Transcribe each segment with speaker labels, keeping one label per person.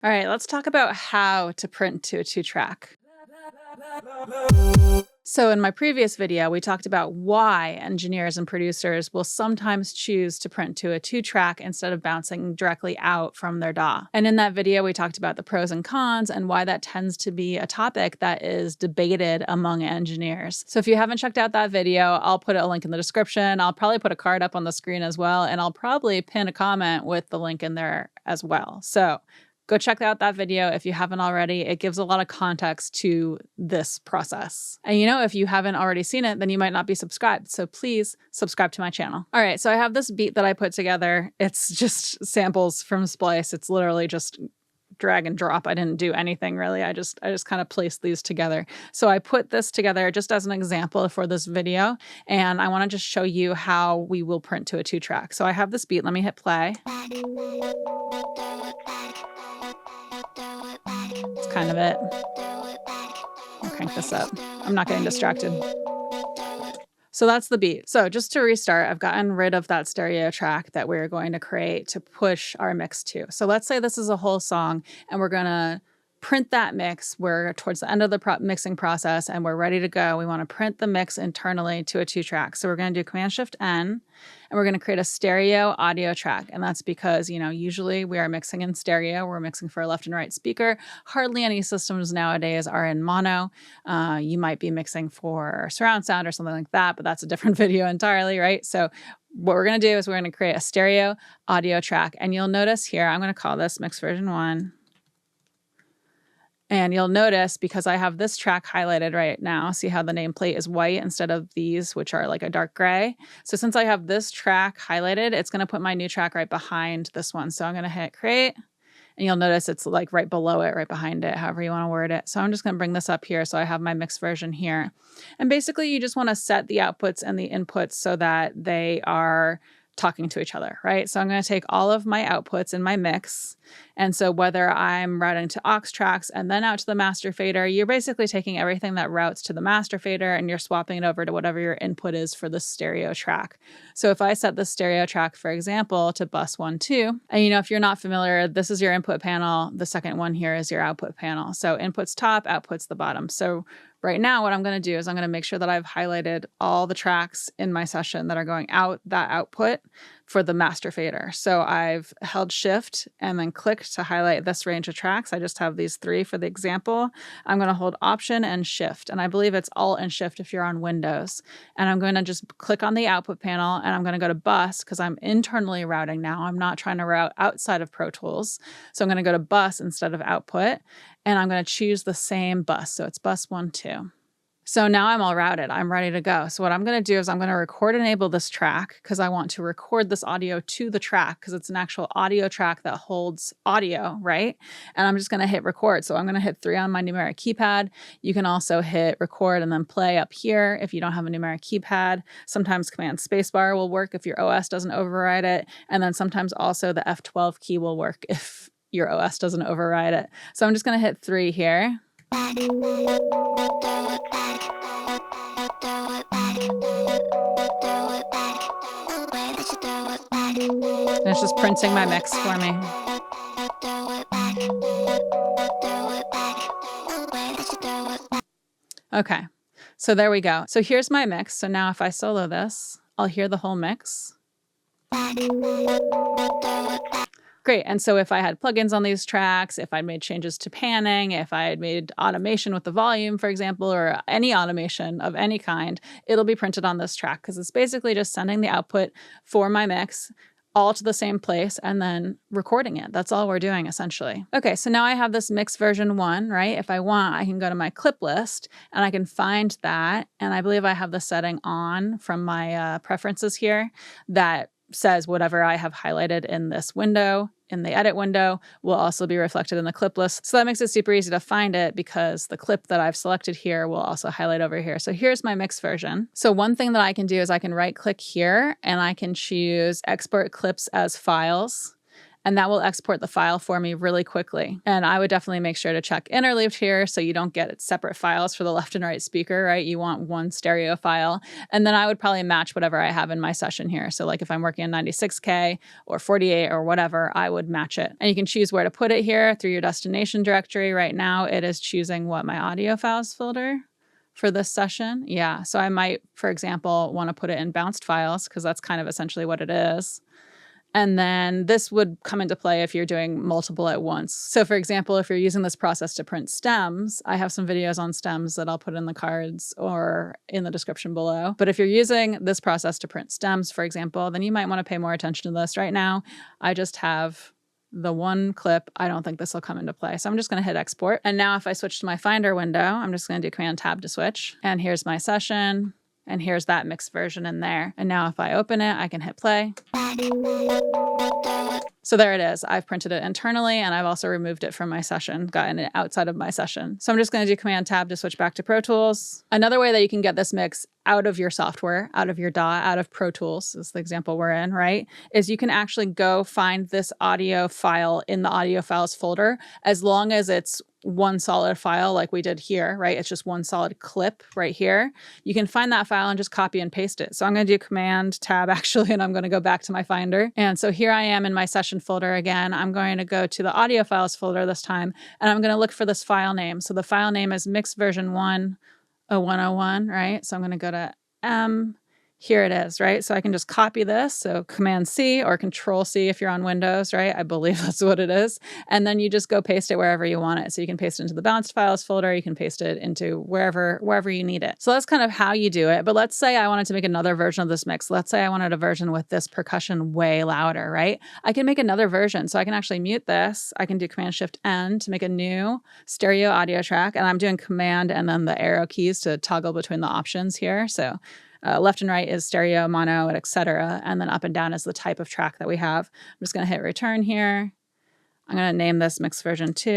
Speaker 1: All right, let's talk about how to print to a 2-track. So in my previous video, we talked about why engineers and producers will sometimes choose to print to a 2-track instead of bouncing directly out from their DAW. And in that video, we talked about the pros and cons and why that tends to be a topic that is debated among engineers. So if you haven't checked out that video, I'll put a link in the description. I'll probably put a card up on the screen as well, and I'll probably pin a comment with the link in there as well. So go check out that video if you haven't already. It gives a lot of context to this process. And if you haven't already seen it, then you might not be subscribed. So please subscribe to my channel. All right, so I have this beat that I put together. It's just samples from Splice. It's literally just drag and drop. I didn't do anything really. I just kind of placed these together. So I put this together just as an example for this video. And I want to just show you how we will print to a 2-track. So I have this beat. Let me hit play. That's kind of it. I'll crank this up. I'm not getting distracted. So that's the beat. So just to restart, I've gotten rid of that stereo track that we're going to create to push our mix to. So let's say this is a whole song and we're going to print that mix. We're towards the end of the mixing process and we're ready to go. We want to print the mix internally to a 2-track. So we're going to do Command-Shift-N and we're going to create a stereo audio track. And that's because, usually we are mixing in stereo. We're mixing for a left and right speaker. Hardly any systems nowadays are in mono. You might be mixing for surround sound or something like that, but that's a different video entirely, right? So what we're going to do is we're going to create a stereo audio track. And you'll notice here, I'm going to call this mix version 1. And you'll notice, because I have this track highlighted right now, see how the nameplate is white instead of these, which are like a dark gray. So since I have this track highlighted, it's going to put my new track right behind this one. So I'm going to hit create, and you'll notice it's like right below it, right behind it, however you want to word it. So I'm just going to bring this up here. So I have my mix version here. And basically you just want to set the outputs and the inputs so that they are talking to each other, right? So I'm going to take all of my outputs in my mix. And so whether I'm routing to aux tracks and then out to the master fader, you're basically taking everything that routes to the master fader and you're swapping it over to whatever your input is for the stereo track. So if I set the stereo track, for example, to bus 1, 2, and if you're not familiar, this is your input panel. The second one here is your output panel. So inputs top, outputs the bottom. So right now, what I'm going to do is I'm going to make sure that I've highlighted all the tracks in my session that are going out that output for the master fader. So I've held shift and then clicked to highlight this range of tracks. I just have these 3 for the example. I'm going to hold option and shift. And I believe it's alt and shift if you're on Windows. And I'm going to just click on the output panel and I'm going to go to bus because I'm internally routing now. I'm not trying to route outside of Pro Tools. So I'm going to go to bus instead of output. And I'm going to choose the same bus. So it's bus 1, 2. So now I'm all routed. I'm ready to go. So what I'm going to do is I'm going to record enable this track because I want to record this audio to the track because it's an actual audio track that holds audio, right? And I'm just going to hit record. So I'm going to hit 3 on my numeric keypad. You can also hit record and then play up here if you don't have a numeric keypad. Sometimes Command spacebar will work if your OS doesn't override it. And then sometimes also the F12 key will work if your OS doesn't override it. So I'm just going to hit 3 here. And it's just printing my mix for me. Okay, so there we go. So here's my mix. So now if I solo this, I'll hear the whole mix. Great. And so if I had plugins on these tracks, if I'd made changes to panning, if I had made automation with the volume, for example, or any automation of any kind, it'll be printed on this track because it's basically just sending the output for my mix all to the same place and then recording it. That's all we're doing essentially. Okay, so now I have this mix version 1, right? If I want, I can go to my clip list and I can find that. And I believe I have the setting on from my preferences here that says whatever I have highlighted in this window, in the edit window, will also be reflected in the clip list. So that makes it super easy to find it because the clip that I've selected here will also highlight over here. So here's my mix version. So one thing that I can do is I can right click here and I can choose export clips as files. and that will export the file for me really quickly. And I would definitely make sure to check interleaved here so you don't get separate files for the left and right speaker, right? You want one stereo file. And then I would probably match whatever I have in my session here. So like if I'm working on 96K or 48 or whatever, I would match it. And you can choose where to put it here through your destination directory. Right now it is choosing what, my audio files folder for this session. Yeah, so I might, for example, want to put it in bounced files because that's kind of essentially what it is. And then this would come into play if you're doing multiple at once. So for example, if you're using this process to print stems, I have some videos on stems that I'll put in the cards or in the description below. But if you're using this process to print stems, for example, then you might want to pay more attention to this. Right now, I just have the one clip. I don't think this will come into play. So I'm just going to hit export. And now if I switch to my Finder window, I'm just going to do Command Tab to switch. And here's my session. And here's that mixed version in there. And now if I open it, I can hit play. So there it is. I've printed it internally and I've also removed it from my session, gotten it outside of my session. So I'm just going to do Command Tab to switch back to Pro Tools. Another way that you can get this mix out of your software, out of your DAW, out of Pro Tools, is the example we're in, right? Is you can actually go find this audio file in the audio files folder, as long as it's one solid file like we did here, right? It's just one solid clip right here. You can find that file and just copy and paste it. So I'm going to do Command Tab actually, and I'm going to go back to my Finder. And so here I am in my session folder again. I'm going to go to the audio files folder this time, and I'm going to look for this file name. So the file name is mix version 10101, right? So I'm going to go to M. Here it is, right? So I can just copy this. So Command C or Control C if you're on Windows, right? I believe that's what it is. And then you just go paste it wherever you want it. So you can paste it into the bounced files folder. You can paste it into wherever you need it. So that's kind of how you do it. But let's say I wanted to make another version of this mix. Let's say I wanted a version with this percussion way louder, right? I can make another version. So I can actually mute this. I can do Command Shift N to make a new stereo audio track. And I'm doing Command and then the arrow keys to toggle between the options here. So left and right is stereo, mono, etc. And then up and down is the type of track that we have. I'm just going to hit return here. I'm going to name this mix version 2.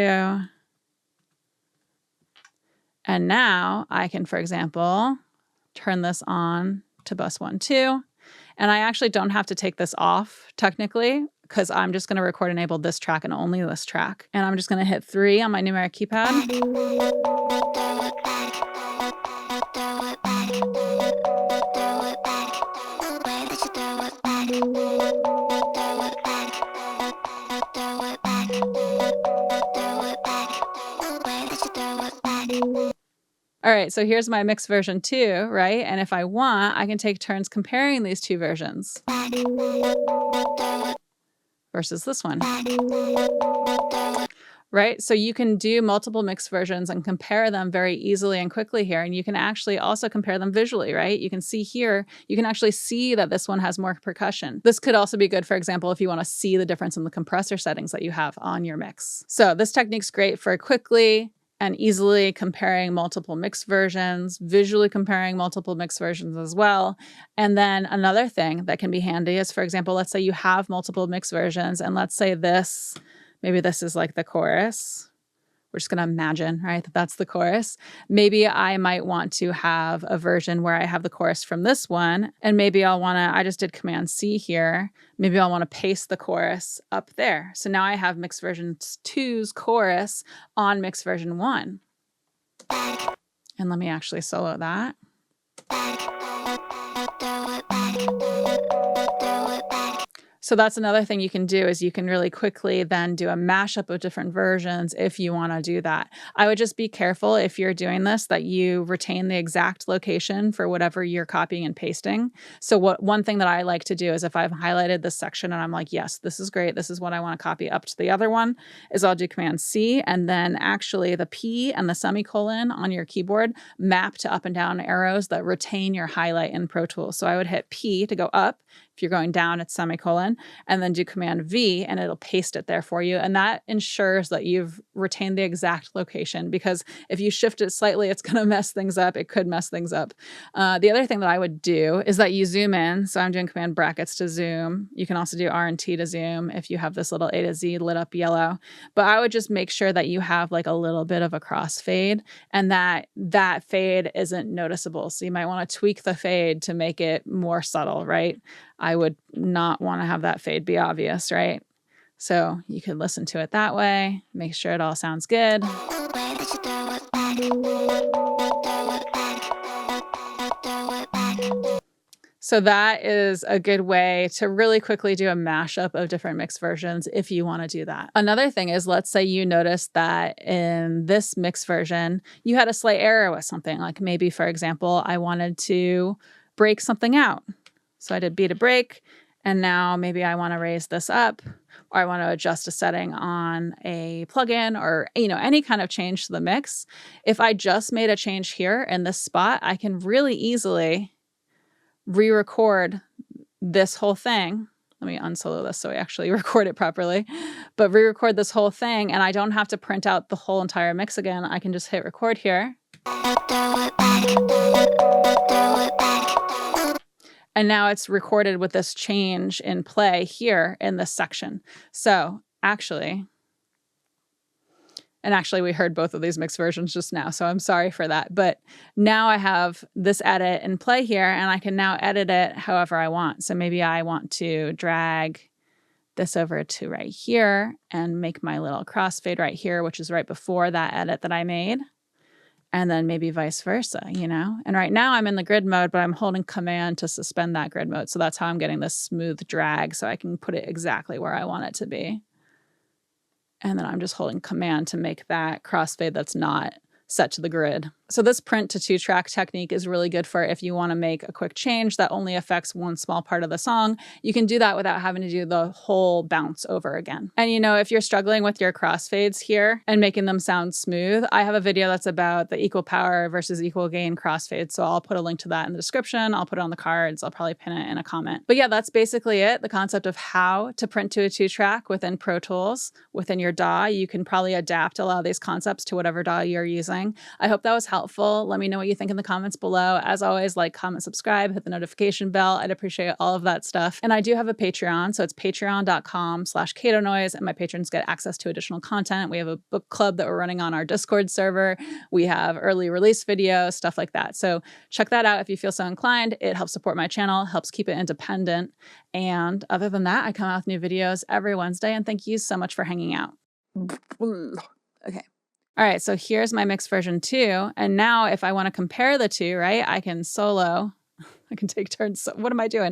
Speaker 1: And now I can, for example, turn this on to bus 1, 2. And I actually don't have to take this off technically, because I'm just going to record enable this track and only this track. And I'm just going to hit 3 on my numeric keypad. All right, so here's my mix version 2, right? And if I want, I can take turns comparing these two versions versus this one, right? So you can do multiple mix versions and compare them very easily and quickly here. And you can actually also compare them visually, right? You can see here, you can actually see that this one has more percussion. This could also be good, for example, if you want to see the difference in the compressor settings that you have on your mix. So this technique's great for quickly and easily comparing multiple mix versions, visually comparing multiple mix versions as well. And then another thing that can be handy is, for example, let's say you have multiple mix versions, and let's say this, maybe this is like the chorus. We're just going to imagine, right, that that's the chorus. Maybe I might want to have a version where I have the chorus from this one, and maybe I'll want to, I just did Command C here. Maybe I'll want to paste the chorus up there. So now I have mix version 2's chorus on mix version 1. And let me actually solo that. So that's another thing you can do, is you can really quickly then do a mashup of different versions if you want to do that. I would just be careful if you're doing this that you retain the exact location for whatever you're copying and pasting. So one thing that I like to do is if I've highlighted this section and I'm like, yes, this is great, this is what I want to copy up to the other one, is I'll do Command C, and then actually the P and the semicolon on your keyboard map to up and down arrows that retain your highlight in Pro Tools. So I would hit P to go up. If you're going down, it's semicolon, and then do Command V and it'll paste it there for you. And that ensures that you've retained the exact location, because if you shift it slightly, it's going to mess things up. It could mess things up. The other thing that I would do is that you zoom in. So I'm doing Command brackets to zoom. You can also do R and T to zoom if you have this little A to Z lit up yellow. But I would just make sure that you have like a little bit of a crossfade, and that fade isn't noticeable. So you might want to tweak the fade to make it more subtle, right? I would not want to have that fade be obvious, right? So you could listen to it that way, make sure it all sounds good. So that is a good way to really quickly do a mashup of different mix versions if you want to do that. Another thing is, let's say you noticed that in this mix version, you had a slight error with something. Like maybe, for example, I wanted to break something out. So I did beat a break, and now maybe I want to raise this up, or I want to adjust a setting on a plugin, or any kind of change to the mix. If I just made a change here in this spot, I can really easily re-record this whole thing. Let me unsolo this so I actually record it properly. But re-record this whole thing, and I don't have to print out the whole entire mix again. I can just hit record here. And now it's recorded with this change in play here in this section. So actually we heard both of these mixed versions just now, so I'm sorry for that. But now I have this edit in play here, and I can now edit it however I want. So maybe I want to drag this over to right here and make my little crossfade right here, which is right before that edit that I made. And then maybe vice versa, And right now I'm in the grid mode, but I'm holding Command to suspend that grid mode. So that's how I'm getting this smooth drag, so I can put it exactly where I want it to be. And then I'm just holding Command to make that crossfade that's not set to the grid. So this print to 2-track technique is really good for if you want to make a quick change that only affects one small part of the song. You can do that without having to do the whole bounce over again. And if you're struggling with your crossfades here and making them sound smooth, I have a video that's about the equal power versus equal gain crossfade. So I'll put a link to that in the description. I'll put it on the cards. I'll probably pin it in a comment. But yeah, that's basically it. The concept of how to print to a 2-track within Pro Tools, within your DAW. You can probably adapt a lot of these concepts to whatever DAW you're using. I hope that was helpful. Let me know what you think in the comments below. As always, like, comment, subscribe, hit the notification bell. I'd appreciate all of that stuff. And I do have a Patreon, so it's patreon.com/CatoNoise, and my patrons get access to additional content. We have a book club that we're running on our Discord server. We have early release videos, stuff like that. So check that out if you feel so inclined. It helps support my channel, helps keep it independent. And other than that, I come out with new videos every Wednesday, and thank you so much for hanging out. Okay. All right, so here's my mix version 2. And now if I want to compare the two, right, I can solo. I can take turns. So what am I doing?